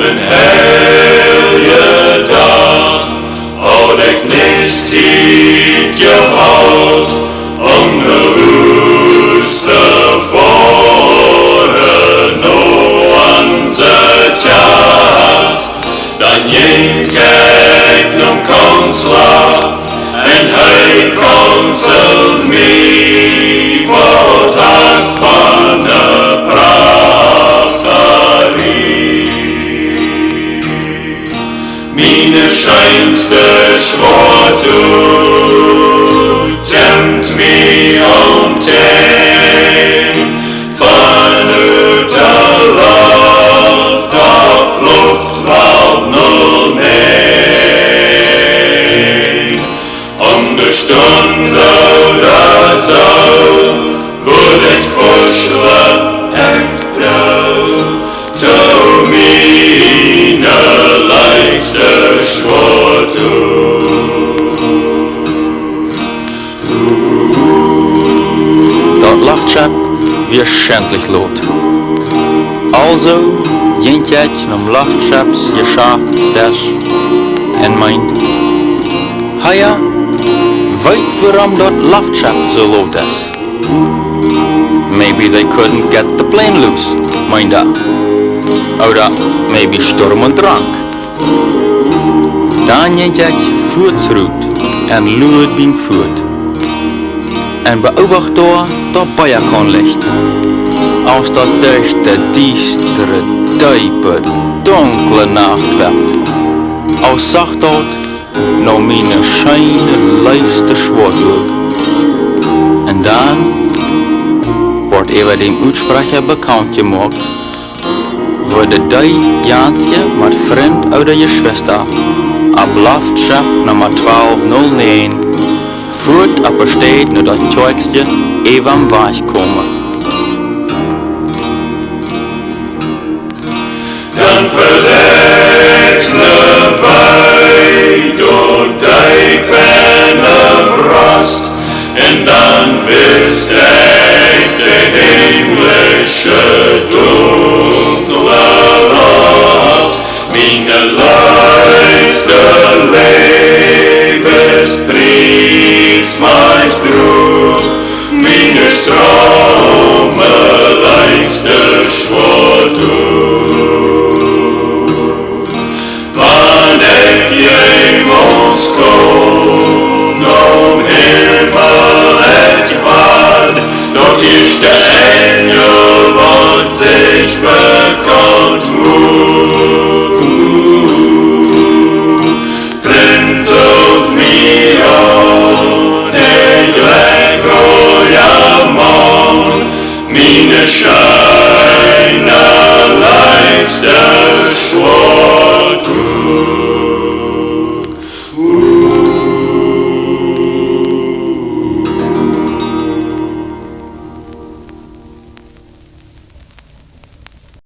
een hele dag, had ik niet tijd gehad, om de huis te voeren, onze tjast. Dan ging ik naar kansler, en hij kanselt mij, wat haast van de prachterie. Meine scheinste Schwarte tempt mij om teen, vanuit de lucht op vlucht valt nul nee. Om de stunde oder zo, word ik verschleppt to meine leiste Schwarte. Dat lachtschap weer schändlich lot. Also ging ich nam lachtschaps geschäftsdes en meint, ja, weet waarom dat lachtschap so lot is? Maybe they couldn't get the plane loose, meint Oder maybe Sturm und Drang. Dan ging ich voortschritt en luid beim voet. En beobacht daar dat Balkonlicht. Als dat durch de diestere, diepe, donkere Nacht werd. Als zag dat naar mijn schijne lijfste Schwartlook. En dan wordt over dem uitsprache bekannt gemaakt, worden die Jansje met vriend uit je Schwester op Laftschap nummer 1209 voert op een steed naar dat Tjoikstje even am Weg komen. Dan verlegne wij door die pennenbrast, en dan wist ik de himmlische dunkle Nacht, meine leiste Lebenspries mich trug, meine strome leiste Schwarte. Wann ich jemals komm, om Himmel ich bad, dort ist der Engel, wat sich bekannt mut. Vriend auf mir an, ich leg ja Mann, meine scheine leiste Schwar.